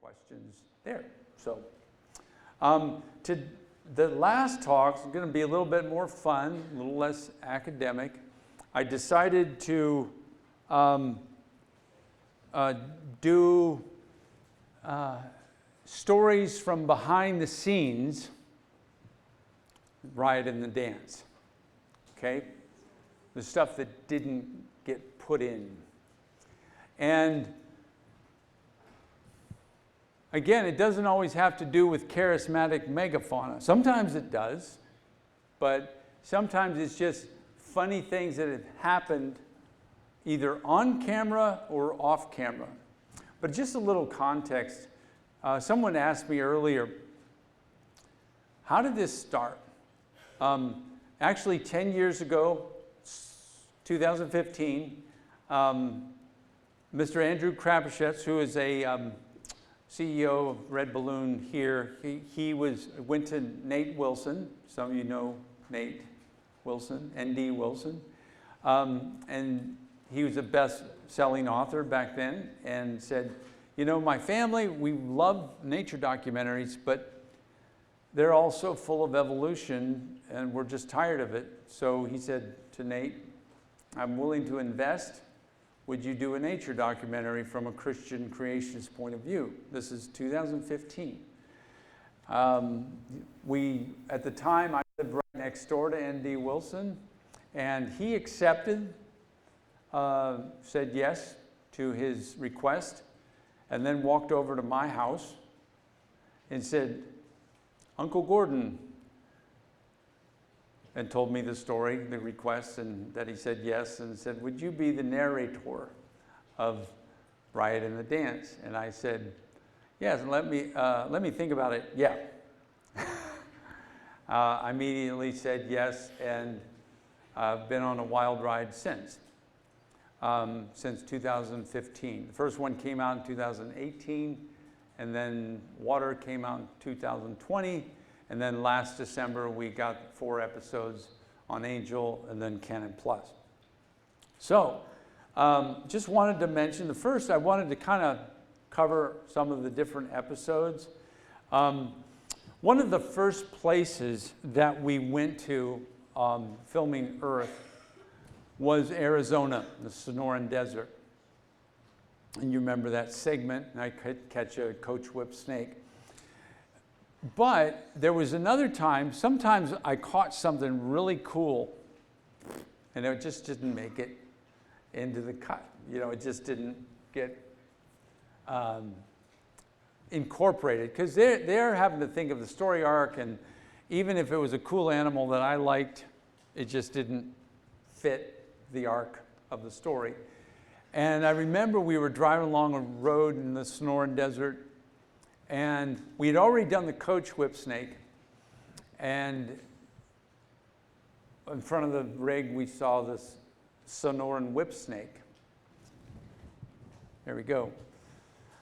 questions there. So to the last talk is going to be a little bit more fun, a little less academic. I decided to do stories from behind the scenes, Riot and the Dance, okay? The stuff that didn't get put in. And again, it doesn't always have to do with charismatic megafauna. Sometimes it does, but sometimes it's just funny things that have happened either on camera or off camera. But just a little context. Someone asked me earlier, how did this start? Actually, 10 years ago, 2015, Mr. Andrew Krapachetz, who is a CEO of Red Balloon here, he went to Nate Wilson. Some of you know Nate Wilson, ND Wilson. And he was a best-selling author back then, and said, you know, my family, we love nature documentaries, but they're also full of evolution, and we're just tired of it. So he said to Nate, I'm willing to invest. Would you do a nature documentary from a Christian creationist point of view? This is 2015. At the time, I lived right next door to ND Wilson, and he accepted, said yes to his request, and then walked over to my house and said, Uncle Gordon, and told me the story, the request, and that he said yes, and said, would you be the narrator of Riot and the Dance? And I said, yes, let me think about it. Yeah. I immediately said yes, and I've been on a wild ride since 2015. The first one came out in 2018, and then Water came out in 2020, and then last December we got 4 episodes on Angel and then Canon Plus. So just wanted to mention, the first I wanted to kind of cover some of the different episodes. One of the first places that we went to filming Earth was Arizona, the Sonoran Desert. And you remember that segment, and I could catch a coach whip snake. But there was another time, sometimes I caught something really cool, and it just didn't make it into the cut. You know, it just didn't get incorporated, because they're having to think of the story arc, and even if it was a cool animal that I liked, it just didn't fit the arc of the story. And I remember we were driving along a road in the Sonoran Desert, and we had already done the coach whip snake, and in front of the rig we saw this Sonoran whip snake. There we go.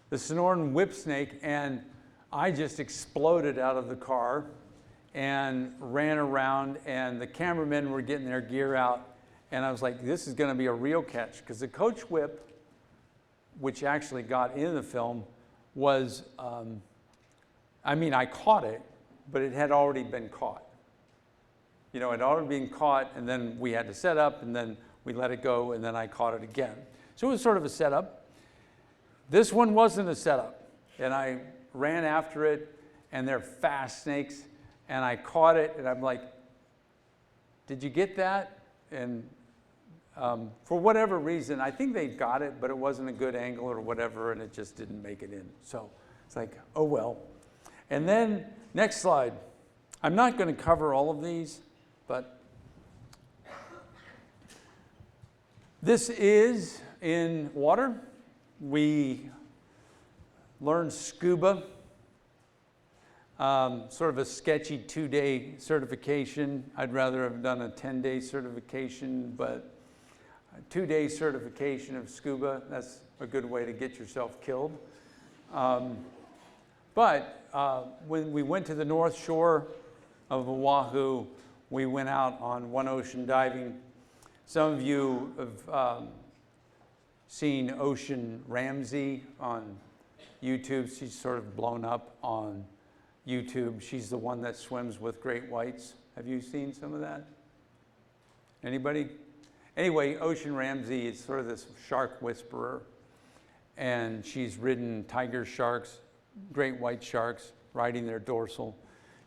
The Sonoran whip snake, and I just exploded out of the car and ran around, and the cameramen were getting their gear out, and I was like, this is going to be a real catch, because the coach whip, which actually got in the film, was, I mean, I caught it, but it had already been caught. You know, it had already been caught, and then we had to set up, and then we let it go, and then I caught it again. So it was sort of a setup. This one wasn't a setup, and I ran after it, and they're fast snakes, and I caught it, and I'm like, did you get that? And for whatever reason, I think they got it, but it wasn't a good angle or whatever, and it just didn't make it in. So it's like, oh well. And then, next slide. I'm not going to cover all of these, but this is in water. We learned scuba, sort of a sketchy 2-day certification. I'd rather have done a 10-day certification, but a 2-day certification of scuba, that's a good way to get yourself killed. But when we went to the North Shore of Oahu, we went out on one ocean diving. Some of you have seen Ocean Ramsey on YouTube. She's sort of blown up on YouTube. She's the one that swims with great whites. Have you seen some of that? Anybody? Anyway, Ocean Ramsey is sort of this shark whisperer, and she's ridden tiger sharks, great white sharks, riding their dorsal.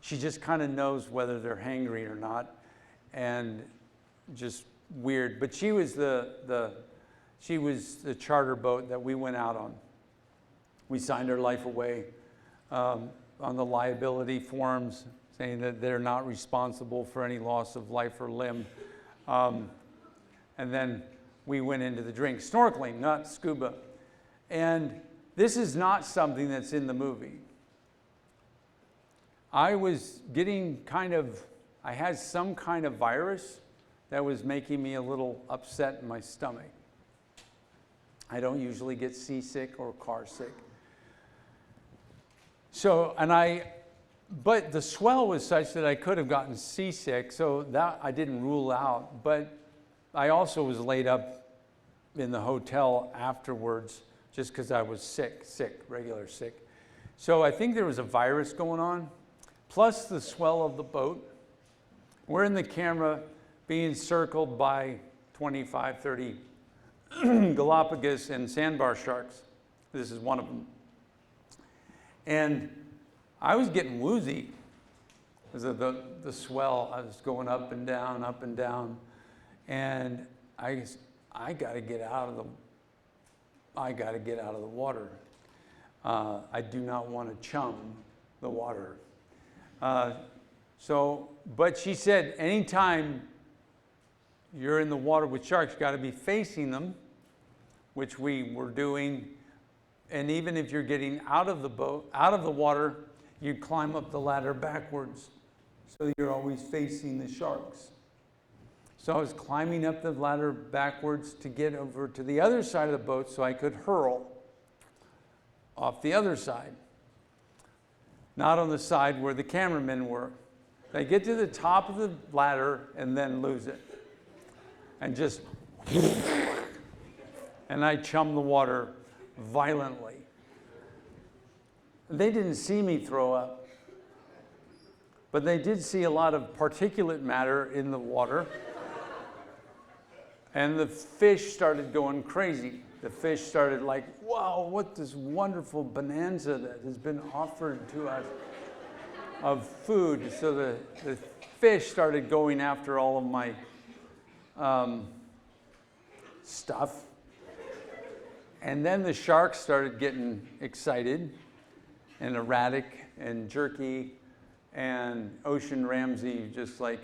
She just kind of knows whether they're hangry or not, and just weird. But she was the charter boat that we went out on. We signed our life away on the liability forms, saying that they're not responsible for any loss of life or limb. And then we went into the drink, snorkeling, not scuba. And this is not something that's in the movie. I was getting I had some kind of virus that was making me a little upset in my stomach. I don't usually get seasick or car sick. So, but the swell was such that I could have gotten seasick, so that I didn't rule out. But I also was laid up in the hotel afterwards just because I was sick, regular sick. So I think there was a virus going on, plus the swell of the boat. We're in the camera being circled by 25, 30 Galapagos and sandbar sharks. This is one of them. And I was getting woozy because of the swell. I was going up and down, up and down. And I got to get out of the water. I do not want to chum the water. But she said, anytime you're in the water with sharks, you got to be facing them, which we were doing. And even if you're getting out of the water, you climb up the ladder backwards, so you're always facing the sharks. So I was climbing up the ladder backwards to get over to the other side of the boat so I could hurl off the other side. Not on the side where the cameramen were. I get to the top of the ladder and then lose it. And just, and I chum the water violently. They didn't see me throw up, but they did see a lot of particulate matter in the water. And the fish started going crazy. The fish started like, wow, what this wonderful bonanza that has been offered to us of food. So the fish started going after all of my stuff. And then the sharks started getting excited and erratic and jerky, and Ocean Ramsey just like,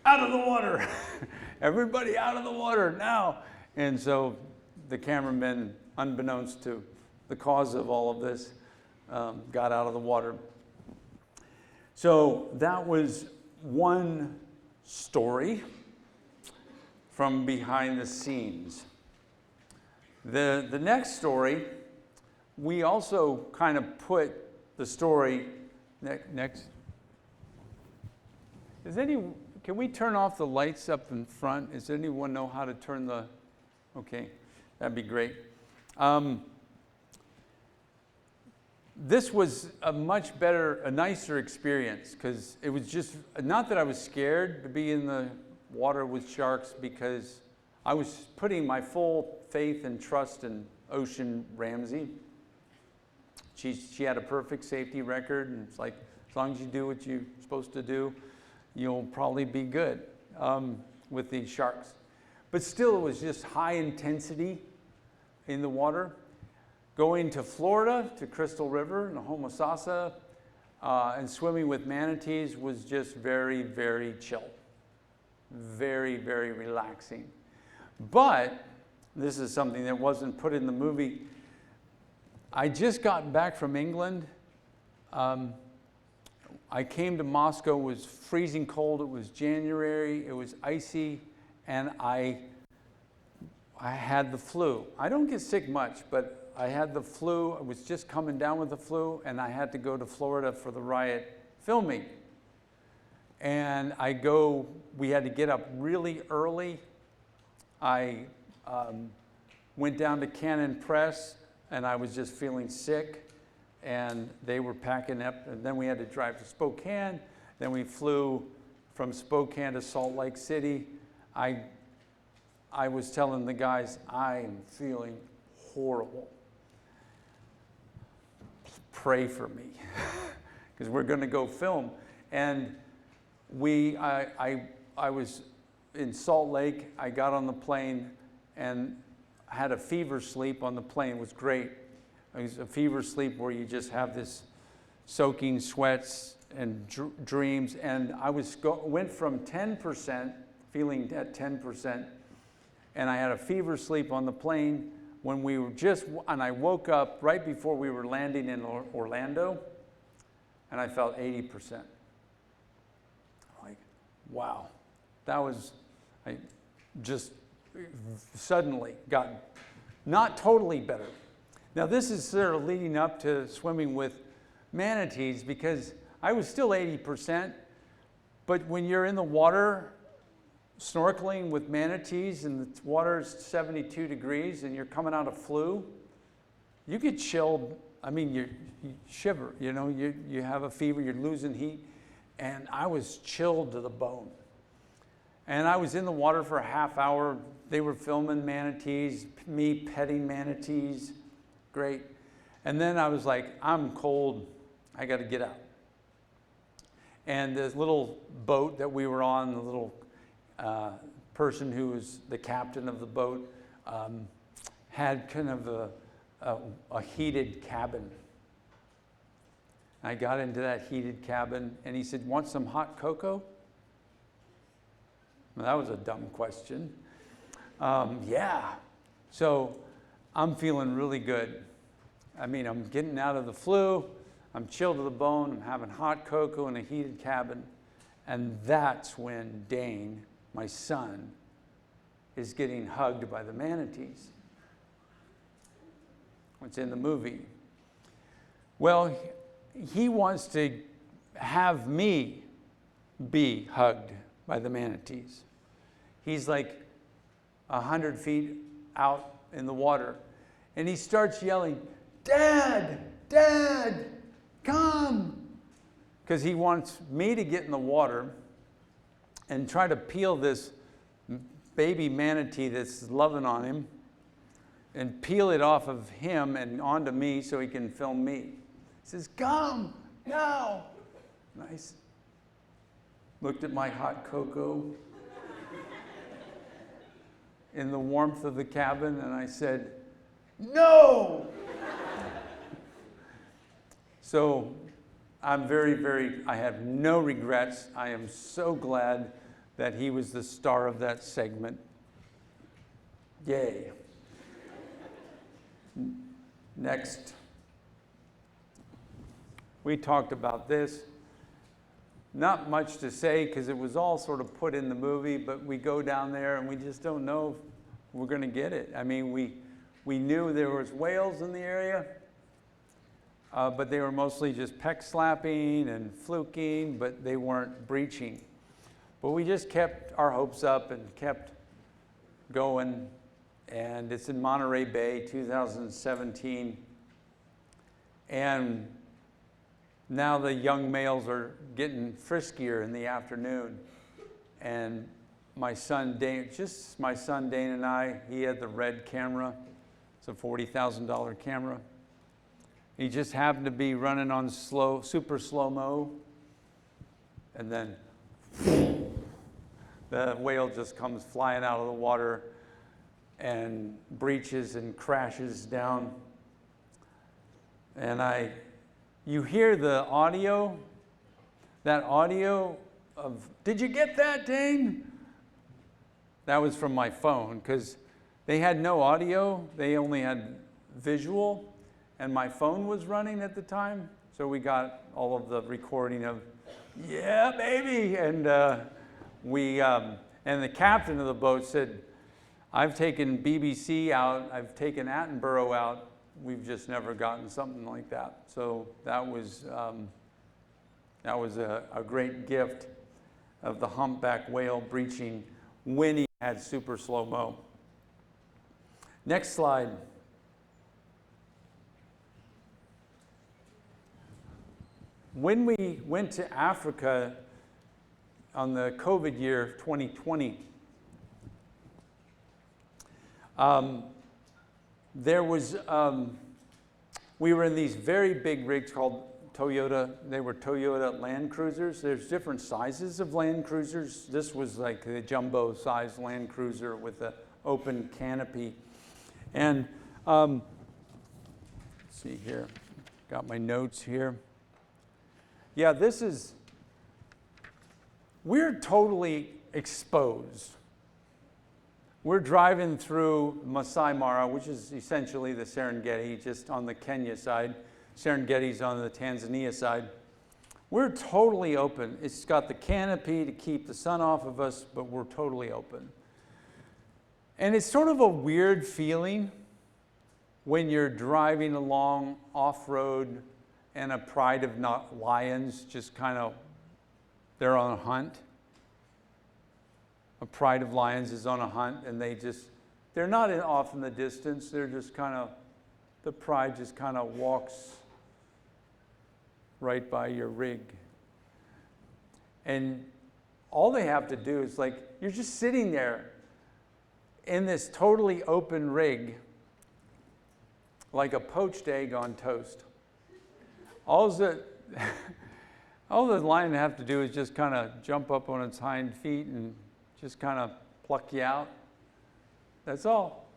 out of the water. Everybody out of the water now. And so the cameramen, unbeknownst to the cause of all of this, got out of the water. So that was one story from behind the scenes. The next story, we also kind of put the story next. Can we turn off the lights up in front? Does anyone know how to turn the? Okay, that'd be great. This was a much better, a nicer experience, because it was just, not that I was scared to be in the water with sharks, because I was putting my full faith and trust in Ocean Ramsey. She had a perfect safety record, and it's like, as long as you do what you're supposed to do, you'll probably be good with these sharks. But still, it was just high intensity in the water. Going to Florida, to Crystal River and Homosassa, and swimming with manatees was just very, very chill. Very, very relaxing. But this is something that wasn't put in the movie. I just got back from England. I came to Moscow, it was freezing cold, it was January, it was icy, and I had the flu. I don't get sick much, but I had the flu. I was just coming down with the flu, and I had to go to Florida for the Riot filming. And we had to get up really early. I went down to Cannon Press and I was just feeling sick, and they were packing up, and then we had to drive to Spokane. Then we flew from Spokane to Salt Lake City. I was telling the guys, I am feeling horrible. Pray for me, because we're going to go film. And I was in Salt Lake. I got on the plane and had a fever sleep on the plane. It was great. It was a fever sleep where you just have this soaking sweats and dreams. And I went from 10%, feeling at 10%, and I had a fever sleep on the plane when we were and I woke up right before we were landing in Orlando, and I felt 80%. Like, wow. That was, I just suddenly got not totally better. Now this is sort of leading up to swimming with manatees, because I was still 80%, but when you're in the water snorkeling with manatees and the water's 72 degrees and you're coming out of flu, you get chilled. I mean, you shiver, you know, you have a fever, you're losing heat, and I was chilled to the bone. And I was in the water for a half hour. They were filming manatees, me petting manatees, great. And then I was like, I'm cold, I gotta get out. And this little boat that we were on, the little person who was the captain of the boat, had kind of a heated cabin. I got into that heated cabin, and he said, "Want some hot cocoa?" Well, that was a dumb question. Yeah. So I'm feeling really good. I mean, I'm getting out of the flu, I'm chilled to the bone, I'm having hot cocoa in a heated cabin, and that's when Dane, my son, is getting hugged by the manatees. It's in the movie. Well, he wants to have me be hugged by the manatees. He's like 100 feet out in the water, and he starts yelling, "Dad, Dad, come!" Because he wants me to get in the water and try to peel this baby manatee that's loving on him and peel it off of him and onto me so he can film me. He says, "Come now." And I looked at my hot cocoa in the warmth of the cabin, and I said, "No!" So I'm I have no regrets. I am so glad that he was the star of that segment. Yay. Next. We talked about this. Not much to say because it was all sort of put in the movie, but we go down there and we just don't know if we're going to get it. I mean, we knew there was whales in the area, but they were mostly just peck slapping and fluking, but they weren't breaching. But we just kept our hopes up and kept going, and it's in Monterey Bay, 2017. And now the young males are getting friskier in the afternoon. And my son Dane, just my son Dane and I, he had the red camera. It's a $40,000 camera. He just happened to be running on super slow-mo. And then the whale just comes flying out of the water and breaches and crashes down. And you hear the audio, that audio of, "Did you get that, Dane?" That was from my phone, because they had no audio, they only had visual, and my phone was running at the time, so we got all of the recording of, "Yeah, baby," and and the captain of the boat said, "I've taken BBC out, I've taken Attenborough out, we've just never gotten something like that." So that was a great gift of the humpback whale breaching when he had super slow-mo. Next slide. when we went to Africa on the COVID year 2020, there was, we were in these very big rigs called Toyota. They were Toyota Land Cruisers. There's different sizes of Land Cruisers. This was like the jumbo size Land Cruiser with the open canopy. And let's see here, got my notes here. Yeah, we're totally exposed. We're driving through Masai Mara, which is essentially the Serengeti, just on the Kenya side. Serengeti's on the Tanzania side. We're totally open. It's got the canopy to keep the sun off of us, but we're totally open. And it's sort of a weird feeling when you're driving along off-road and a pride of lions just kind of, they're on a hunt. A pride of lions is on a hunt, and they're not off in the distance. They're just kind of, the pride just kind of walks right by your rig. And all they have to do is you're just sitting there in this totally open rig, like a poached egg on toast. All the lion have to do is just kind of jump up on its hind feet and just kind of pluck you out. That's all.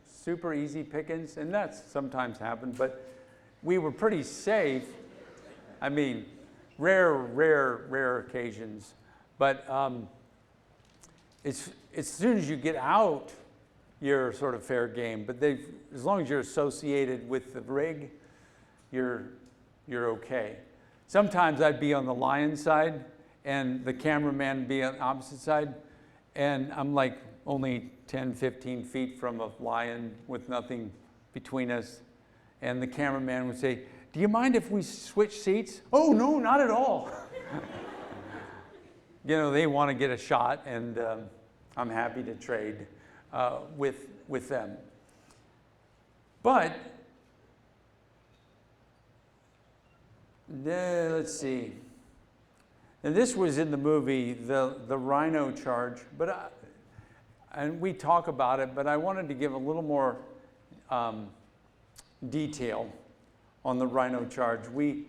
Super easy pickings, and that's sometimes happened, but we were pretty safe. I mean, rare occasions. But as soon as you get out, you're sort of fair game. But as long as you're associated with the rig, you're okay. Sometimes I'd be on the lion side, and the cameraman would be on the opposite side. And I'm like only 10, 15 feet from a lion with nothing between us. And the cameraman would say, "Do you mind if we switch seats?" "Oh, no, not at all." They want to get a shot, and I'm happy to trade with them. But, let's see. And this was in the movie, the rhino charge, and we talk about it, but I wanted to give a little more detail on the rhino charge. We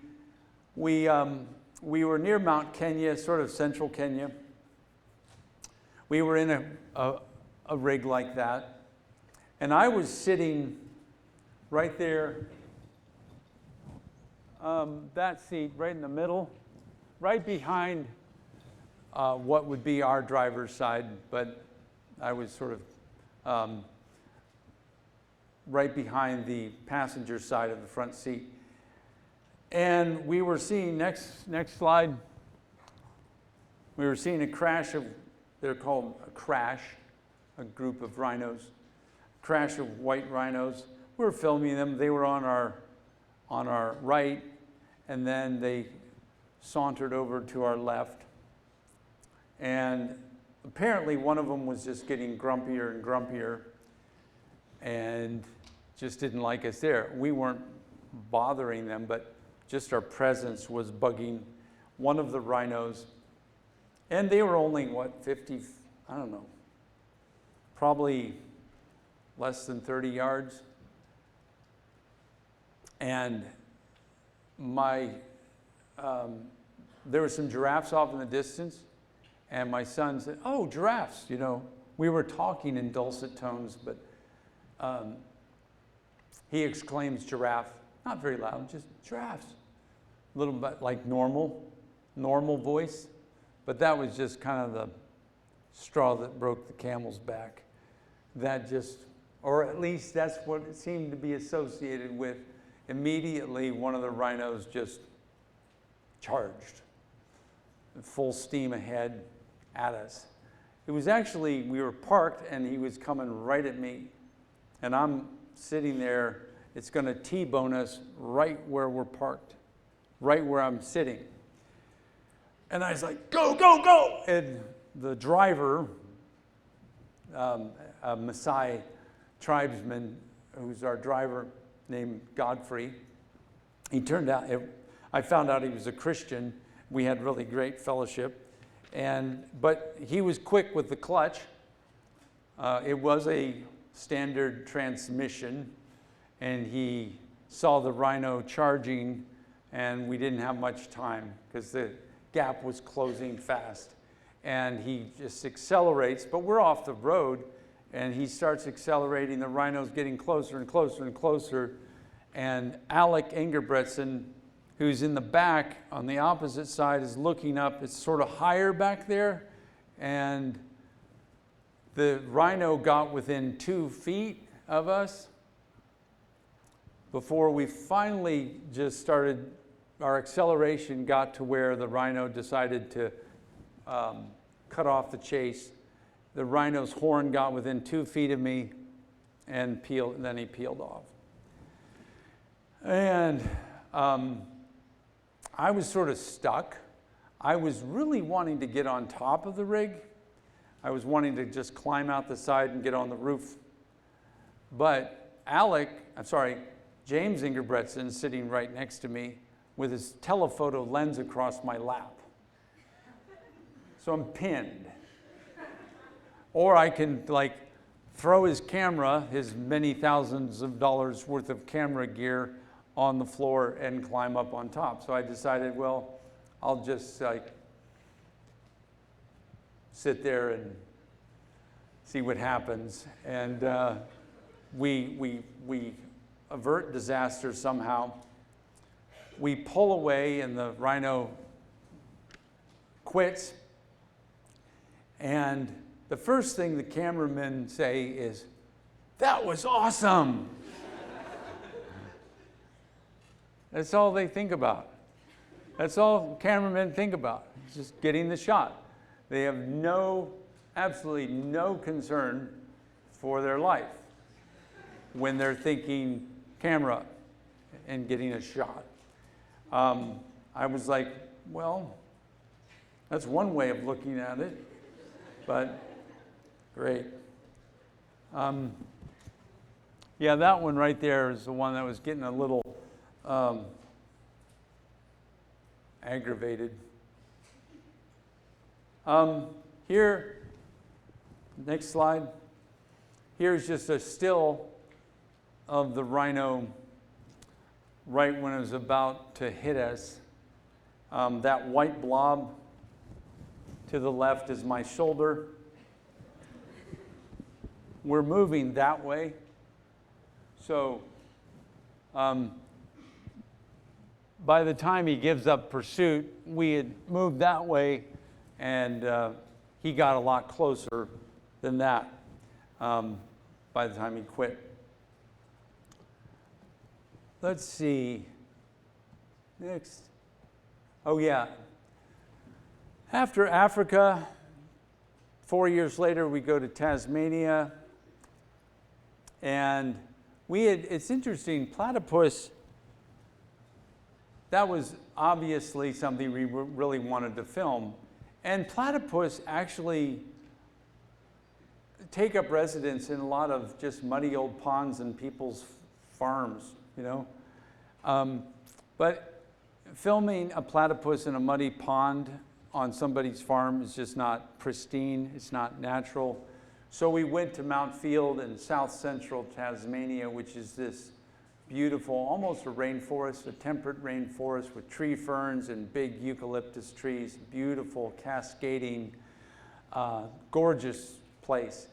were near Mount Kenya, sort of central Kenya. We were in a rig like that, and I was sitting right there, that seat right in the middle, right behind what would be our driver's side, but I was sort of right behind the passenger side of the front seat. And we were seeing, next slide, we were seeing a crash of, they're called a crash, a group of rhinos, crash of white rhinos. We were filming them. They were on our right, and then they sauntered over to our left, and apparently one of them was just getting grumpier and grumpier and just didn't like us there. We weren't bothering them, but just our presence was bugging one of the rhinos. And they were only, 50, I don't know, probably less than 30 yards. And there were some giraffes off in the distance, and my son said, "Oh, giraffes," We were talking in dulcet tones, but he exclaims giraffe, not very loud, just giraffes. A little bit like normal voice, but that was just kind of the straw that broke the camel's back. That just, or at least that's what it seemed to be associated with. Immediately, one of the rhinos just charged, full steam ahead at us. It was actually, we were parked and he was coming right at me, and I'm sitting there. It's going to T-bone us right where we're parked, right where I'm sitting. And I was like, "Go, go, go!" And the driver, a Maasai tribesman who's our driver named Godfrey, he turned out, I found out he was a Christian. We had really great fellowship. But he was quick with the clutch. It was a standard transmission, and he saw the Rhino charging, and we didn't have much time because the gap was closing fast. And he just accelerates, but we're off the road, and he starts accelerating. The Rhino's getting closer and closer and closer, and Alec Engebretson, who's in the back on the opposite side, is looking up. It's sort of higher back there, and the Rhino got within 2 feet of us before we finally just started, our acceleration got to where the Rhino decided to cut off the chase. The Rhino's horn got within 2 feet of me and then he peeled off. And I was sort of stuck. I was really wanting to get on top of the rig. I was wanting to just climb out the side and get on the roof. But James Engebretson, sitting right next to me with his telephoto lens across my lap. So I'm pinned. Or I can throw his camera, his many thousands of dollars worth of camera gear, on the floor and climb up on top. So I decided, well, I'll just sit there and see what happens. And we avert disaster somehow. We pull away and the Rhino quits. And the first thing the cameramen say is, "That was awesome." That's all they think about. That's all cameramen think about, just getting the shot. They have absolutely no concern for their life when they're thinking camera and getting a shot. I was like, well, that's one way of looking at it, but great. Yeah, that one right there is the one that was getting a little aggravated. Here, next slide. Here's just a still of the Rhino right when it was about to hit us. That white blob to the left is my shoulder. We're moving that way. So by the time he gives up pursuit, we had moved that way, and he got a lot closer than that by the time he quit. Let's see. Next. Oh, yeah. After Africa, 4 years later, we go to Tasmania. And it's interesting, platypus, that was obviously something we really wanted to film. And platypus actually take up residence in a lot of just muddy old ponds and people's farms, you know. But filming a platypus in a muddy pond on somebody's farm is just not pristine, it's not natural. So we went to Mount Field in south central Tasmania, which is this beautiful, almost a rainforest, a temperate rainforest with tree ferns and big eucalyptus trees, beautiful, cascading, gorgeous place.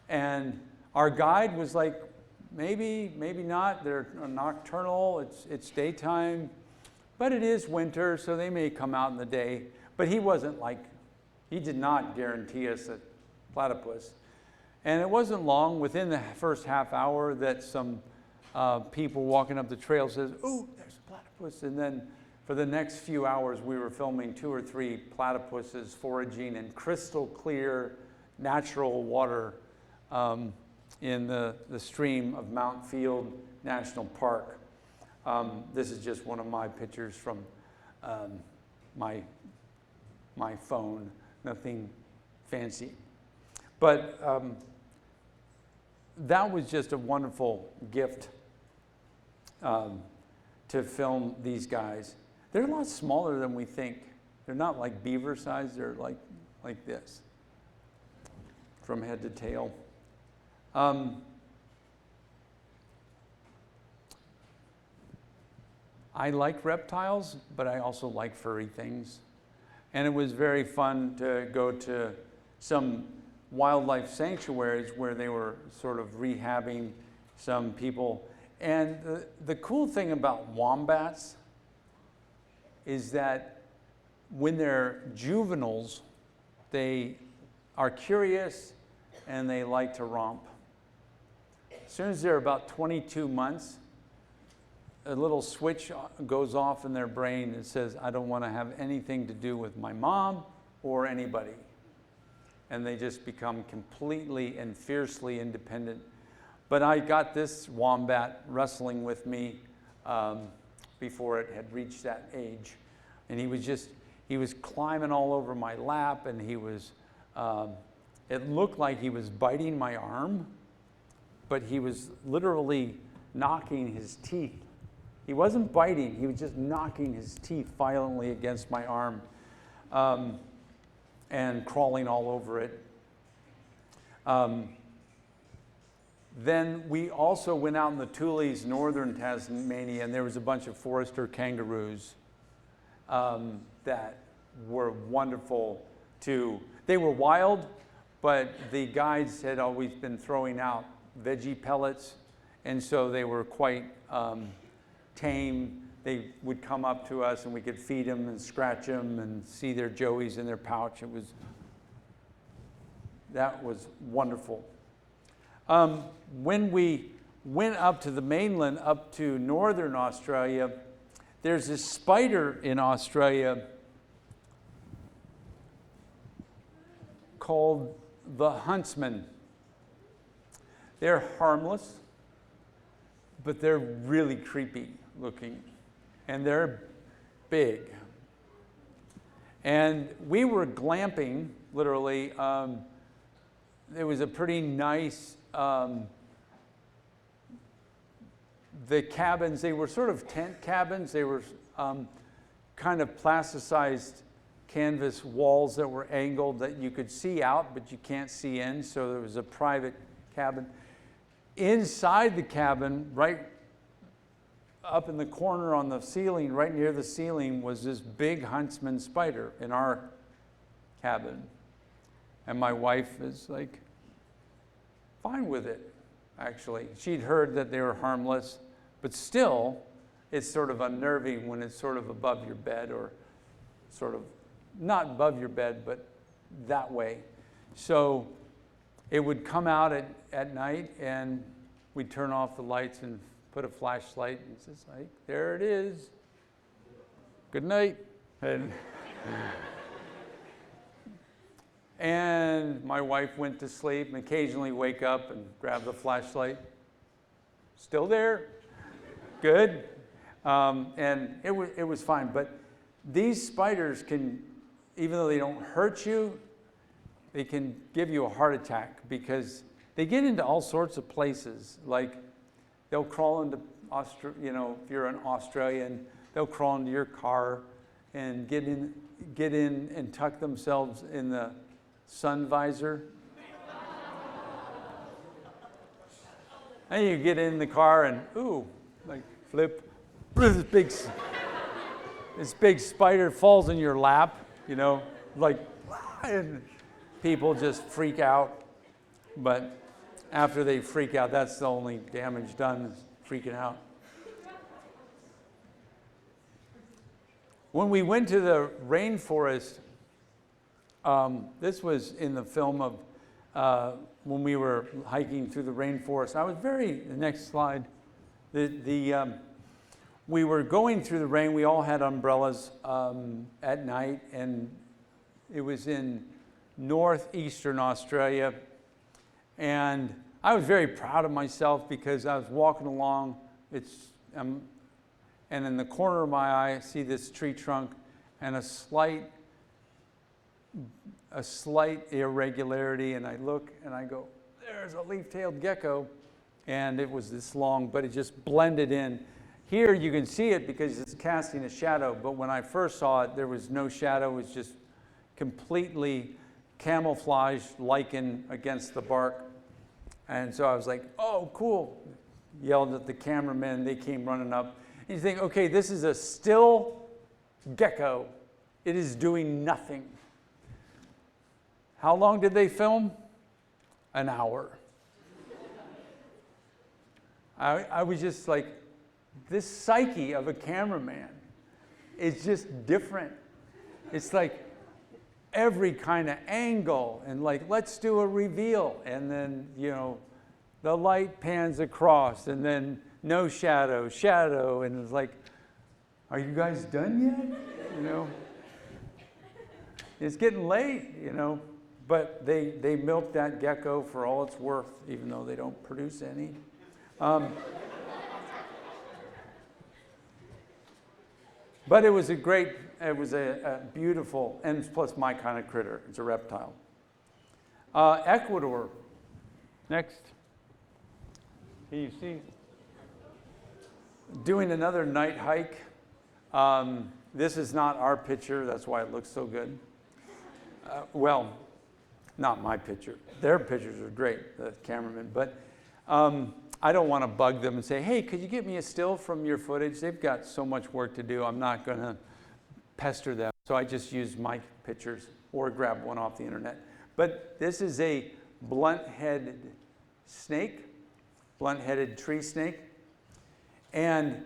And our guide was like, maybe not, they're nocturnal, it's daytime, but it is winter, so they may come out in the day. But he did not guarantee us a platypus. And it wasn't long, within the first half hour, that some people walking up the trail says, "Ooh, there's a platypus." And then for the next few hours, we were filming 2 or 3 platypuses foraging in crystal clear, natural water in the stream of Mount Field National Park. This is just one of my pictures from my phone, nothing fancy. But that was just a wonderful gift to film these guys. They're a lot smaller than we think. They're not like beaver size, they're like this, from head to tail. I like reptiles, but I also like furry things. And it was very fun to go to some wildlife sanctuaries where they were sort of rehabbing some people. And the cool thing about wombats is that when they're juveniles, they are curious and they like to romp. As soon as they're about 22 months, a little switch goes off in their brain that says, I don't want to have anything to do with my mom or anybody. And they just become completely and fiercely independent. But I got this wombat wrestling with me before it had reached that age. And he was climbing all over my lap, and it looked like he was biting my arm, but he was literally knocking his teeth. He wasn't biting, he was just knocking his teeth violently against my arm and crawling all over it. Then we also went out in the Tules, northern Tasmania, and there was a bunch of Forester kangaroos that were wonderful too. They were wild, but the guides had always been throwing out veggie pellets, and so they were quite tame. They would come up to us and we could feed them and scratch them and see their joeys in their pouch. That was wonderful. When we went up to the mainland, up to northern Australia, there's this spider in Australia called the huntsman. They're harmless, but they're really creepy looking, and they're big. And we were glamping, literally. It was a pretty nice, the cabins, they were sort of tent cabins. They were kind of plasticized canvas walls that were angled that you could see out, but you can't see in, so there was a private cabin. Inside the cabin, right up in the corner on the ceiling, right near the ceiling, was this big huntsman spider in our cabin. And my wife is like fine with it, actually. She'd heard that they were harmless, but still, it's sort of unnerving when it's sort of above your bed, or sort of not above your bed, but that way. So it would come out at night, and we'd turn off the lights and put a flashlight, and it's just like, there it is. Good night. And my wife went to sleep and occasionally wake up and grab the flashlight. Still there. Good. And it was fine. But these spiders can, even though they don't hurt you, they can give you a heart attack, because they get into all sorts of places. Like, they'll crawl into, if you're an Australian, they'll crawl into your car and get in and tuck themselves in the sun visor. And you get in the car and, like flip. This big spider falls in your lap, like, and people just freak out. But after they freak out, that's the only damage done, is freaking out. When we went to the rainforest, this was in the film of when we were hiking through the rainforest. The next slide, we were going through the rain. We all had umbrellas at night, and it was in northeastern Australia. And I was very proud of myself, because I was walking along, and in the corner of my eye, I see this tree trunk and a slight irregularity, and I look and I go, there's a leaf-tailed gecko. And it was this long, but it just blended in. Here you can see it because it's casting a shadow, but when I first saw it, there was no shadow. It was just completely camouflaged lichen against the bark. And so I was like, oh, cool. Yelled at the cameramen. They came running up. And you think, okay, this is a still gecko. It is doing nothing. How long did they film? An hour. I was just like, this psyche of a cameraman is just different. It's like every kind of angle and like, let's do a reveal. And then, you know, the light pans across and then no shadow, shadow. And it's like, are you guys done yet? You know, it's getting late, you know. But they milk that gecko for all it's worth, even though they don't produce any. But it was a beautiful, and plus my kind of critter. It's a reptile. Ecuador. Next. Can you see? Doing another night hike. This is not our picture. That's why it looks so good. Well, not my picture. Their pictures are great, the cameraman. But I don't want to bug them and say, hey, could you get me a still from your footage? They've got so much work to do. I'm not going to pester them. So I just use my pictures or grab one off the internet. But this is a blunt-headed snake, blunt-headed tree snake. And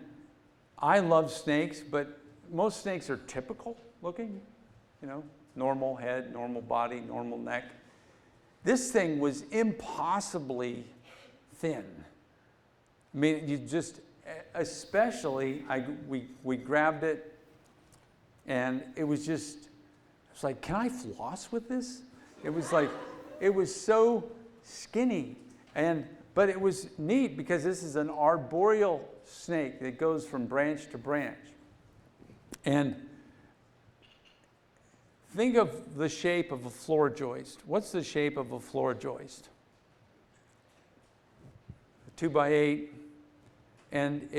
I love snakes, but most snakes are typical looking, you know, normal head, normal body, normal neck. This thing was impossibly thin. I mean, you just, especially, we grabbed it, and it was just, it's like, can I floss with this? It was like, it was so skinny, but it was neat because this is an arboreal snake that goes from branch to branch. And think of the shape of a floor joist. What's the shape of a floor joist? 2x8, and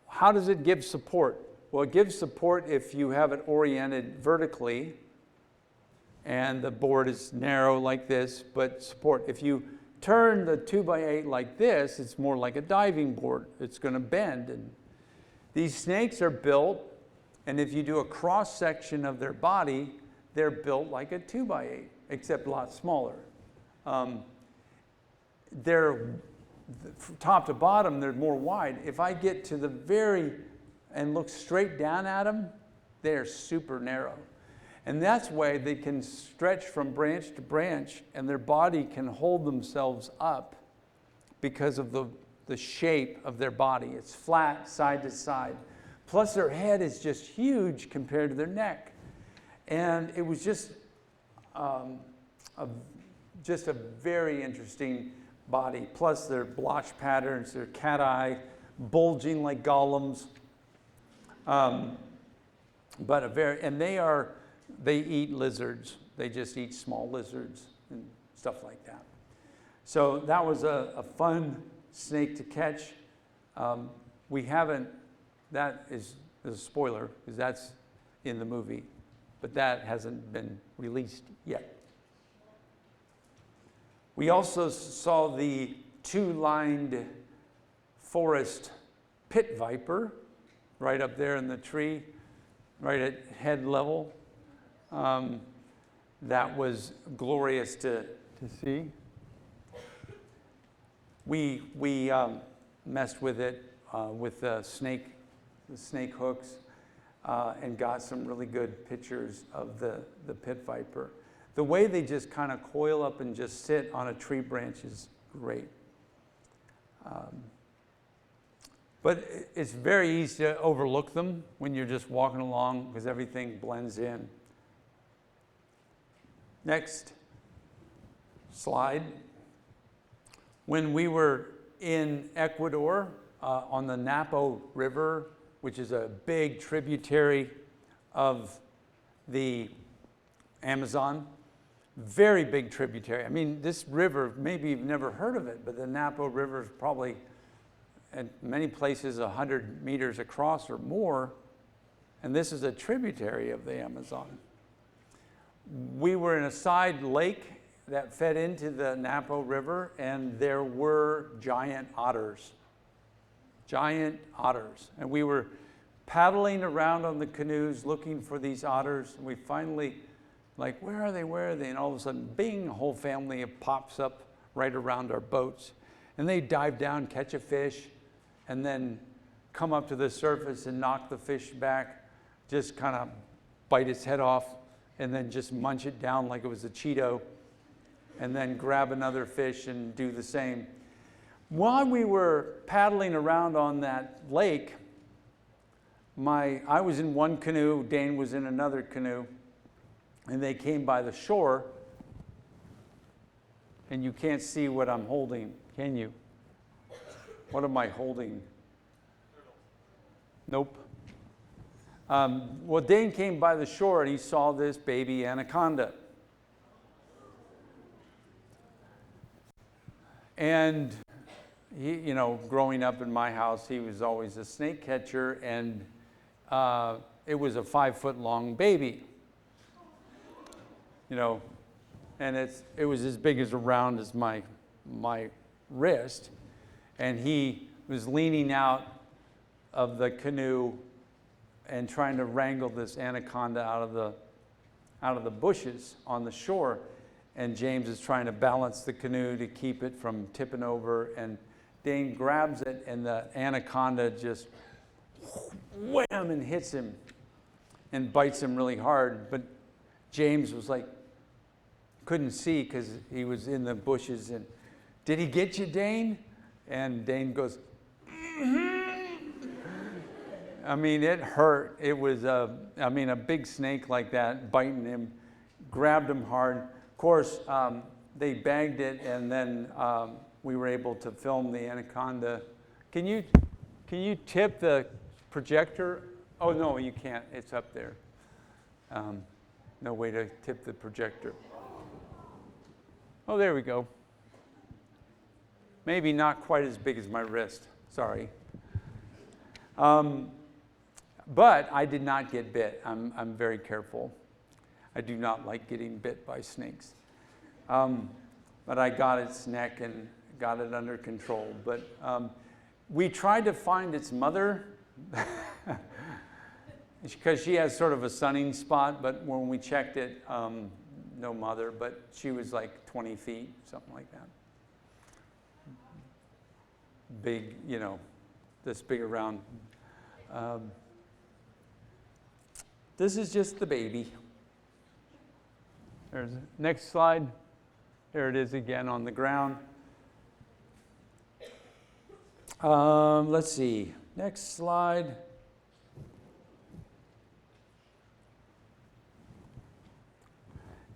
how does it give support? Well, it gives support if you have it oriented vertically and the board is narrow like this, but support. If you turn the 2x8 like this, it's more like a diving board. It's going to bend. And these snakes are built, and if you do a cross section of their body, they're built like a 2x8, except a lot smaller. They're top to bottom, they're more wide. If I get to the and look straight down at them, they're super narrow. And that's why they can stretch from branch to branch, and their body can hold themselves up because of the shape of their body. It's flat side to side. Plus their head is just huge compared to their neck. And it was just a very interesting body. Plus their blotch patterns, their cat eye, bulging like golems. And they eat lizards. They just eat small lizards and stuff like that. So that was a fun snake to catch. That is a spoiler because that's in the movie, but that hasn't been released yet. We also saw the two-lined forest pit viper right up there in the tree, right at head level. That was glorious to see. We messed with it with the snake hooks and got some really good pictures of the pit viper. The way they just kind of coil up and just sit on a tree branch is great. But it's very easy to overlook them when you're just walking along because everything blends in. Next slide. When we were in Ecuador on the Napo River, which is a big tributary of the Amazon, very big tributary. I mean, this river, maybe you've never heard of it, but the Napo River is probably at many places 100 meters across or more, and this is a tributary of the Amazon. We were in a side lake that fed into the Napo River, and there were giant otters. Giant otters. And we were paddling around on the canoes looking for these otters, and we finally, like, where are they, where are they? And all of a sudden, bing, a whole family pops up right around our boats. And they dive down, catch a fish, and then come up to the surface and knock the fish back, just kind of bite its head off, and then just munch it down like it was a Cheeto, and then grab another fish and do the same. While we were paddling around on that lake, I was in one canoe, Dane was in another canoe, and they came by the shore, and you can't see what I'm holding, can you? What am I holding? Nope. Well, Dane came by the shore and he saw this baby anaconda. And he, you know, growing up in my house, he was always a snake catcher, and it was a 5-foot-long baby. You know, and it was as big as around as my wrist, and he was leaning out of the canoe and trying to wrangle this anaconda out of the bushes on the shore, and James is trying to balance the canoe to keep it from tipping over, and Dane grabs it, and the anaconda just wham and hits him and bites him really hard. But James was like, couldn't see because he was in the bushes, and did he get you, Dane? And Dane goes, I mean, it hurt. It was a big snake like that biting him, grabbed him hard. Of course, they bagged it, and then we were able to film the anaconda. Can you tip the projector? Oh no, you can't. It's up there. No way to tip the projector. Oh, there we go. Maybe not quite as big as my wrist. Sorry. But I did not get bit. I'm very careful. I do not like getting bit by snakes. But I got its neck and got it under control. But we tried to find its mother because she has sort of a sunning spot, but when we checked it, no mother, but she was like 20 feet, something like that. Big, you know, this big around. This is just the baby. There's next slide. There it is again on the ground. Let's see. Next slide.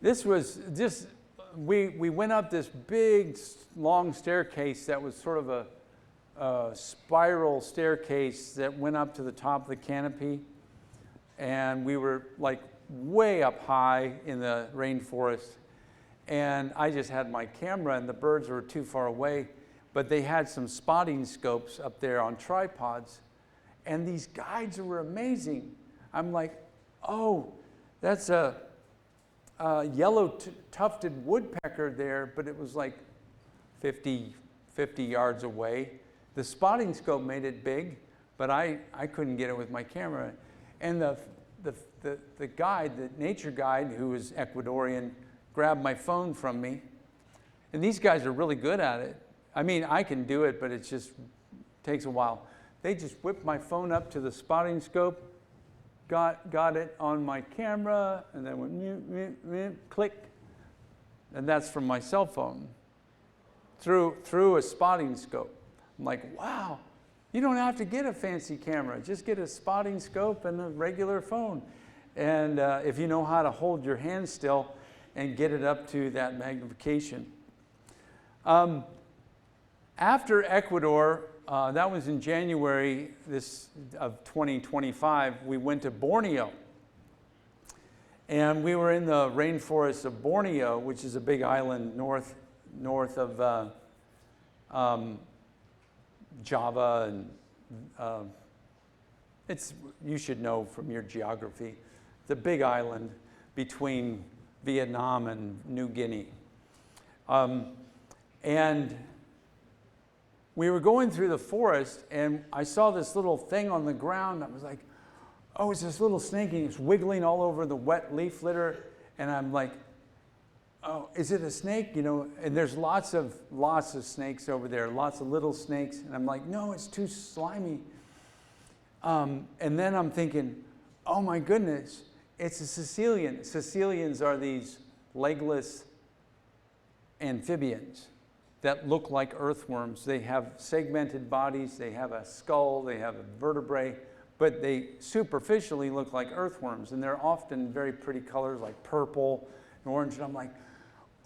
This was just, we went up this big, long staircase that was sort of a spiral staircase that went up to the top of the canopy. And we were like way up high in the rainforest. And I just had my camera, and the birds were too far away. But they had some spotting scopes up there on tripods. And these guides were amazing. I'm like, oh, that's a yellow tufted woodpecker there, but it was like 50 yards away. The spotting scope made it big, but I couldn't get it with my camera. And the guide, the nature guide, who was Ecuadorian, grabbed my phone from me. And these guys are really good at it. I mean, I can do it, but it just takes a while. They just whipped my phone up to the spotting scope, got it on my camera, and then went click. And that's from my cell phone through a spotting scope. I'm like, wow, you don't have to get a fancy camera. Just get a spotting scope and a regular phone. And if you know how to hold your hand still and get it up to that magnification. After Ecuador, that was in January of 2025, we went to Borneo. And we were in the rainforest of Borneo, which is a big island north of Java, and you should know from your geography, the big island between Vietnam and New Guinea. And we were going through the forest, and I saw this little thing on the ground. I was like, oh, it's this little snake, and it's wiggling all over the wet leaf litter. And I'm like, oh, is it a snake? You know, and there's lots of snakes over there, lots of little snakes. And I'm like, no, it's too slimy. And then I'm thinking, oh my goodness, it's a caecilian. Caecilians are these legless amphibians that look like earthworms. They have segmented bodies, they have a skull, they have a vertebrae, but they superficially look like earthworms, and they're often very pretty colors like purple and orange. And I'm like,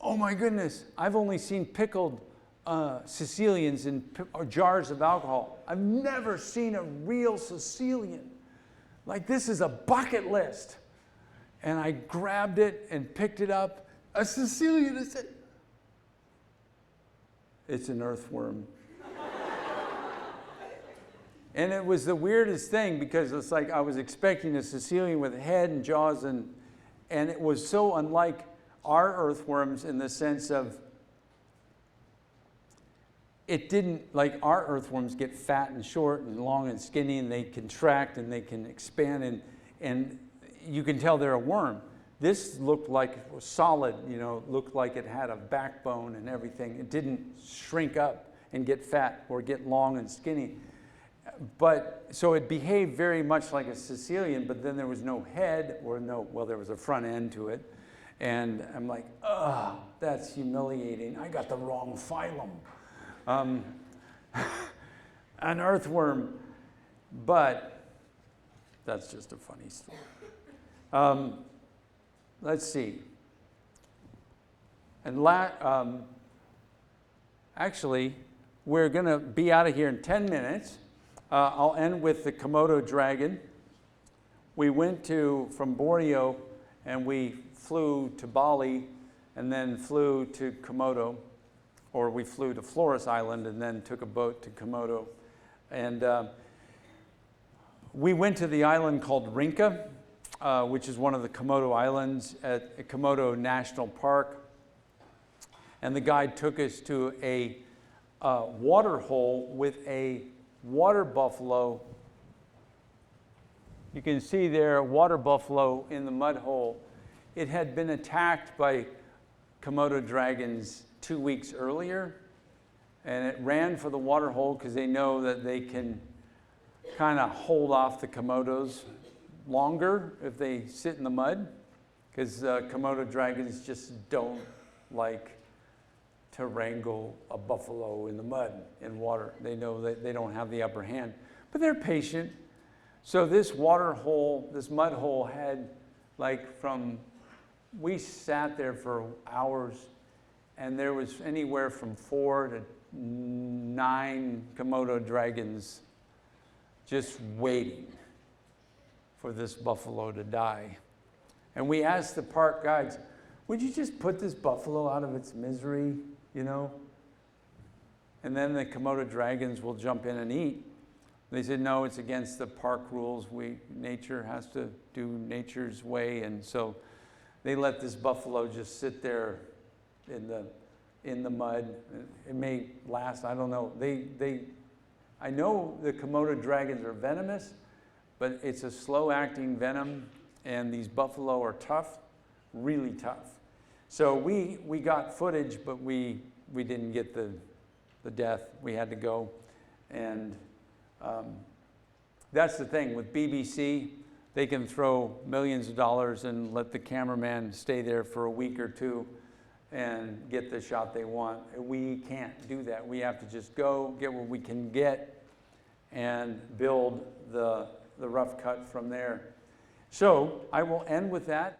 oh my goodness, I've only seen pickled caecilians in jars of alcohol. I've never seen a real caecilian. Like, this is a bucket list. And I grabbed it and picked it up. A caecilian, I said, it's an earthworm. And it was the weirdest thing, because it's like I was expecting a caecilian with a head and jaws, and it was so unlike our earthworms in the sense of it didn't, like our earthworms get fat and short and long and skinny, and they contract and they can expand, and you can tell they're a worm. This looked like it was solid, you know, looked like it had a backbone and everything. It didn't shrink up and get fat or get long and skinny. But so it behaved very much like a caecilian, but then there was no head well, there was a front end to it. And I'm like, ugh, that's humiliating. I got the wrong phylum. An earthworm. But that's just a funny story. Let's see. And actually, we're going to be out of here in 10 minutes. I'll end with the Komodo dragon. We went from Borneo, and we flew to Bali, and then flew to Komodo, or we flew to Flores Island and then took a boat to Komodo. And we went to the island called Rinca, which is one of the Komodo islands at Komodo National Park. And the guide took us to a water hole with a water buffalo. You can see there a water buffalo in the mud hole. It had been attacked by Komodo dragons 2 weeks earlier, and it ran for the water hole because they know that they can kind of hold off the Komodos longer if they sit in the mud, because Komodo dragons just don't like to wrangle a buffalo in the mud, in water. They know that they don't have the upper hand, but they're patient. So this water hole, this mud hole had we sat there for hours, and there was anywhere from 4 to 9 Komodo dragons just waiting for this buffalo to die. And we asked the park guides, would you just put this buffalo out of its misery, you know? And then the Komodo dragons will jump in and eat. They said, no, it's against the park rules. Nature has to do nature's way. And so they let this buffalo just sit there in the mud. It may last, I don't know. I know the Komodo dragons are venomous, but it's a slow-acting venom, and these buffalo are tough, really tough. So we got footage, but we didn't get the death. We had to go. And that's the thing with BBC. They can throw millions of dollars and let the cameraman stay there for a week or two and get the shot they want. We can't do that. We have to just go, get what we can get, and build the rough cut from there. So I will end with that.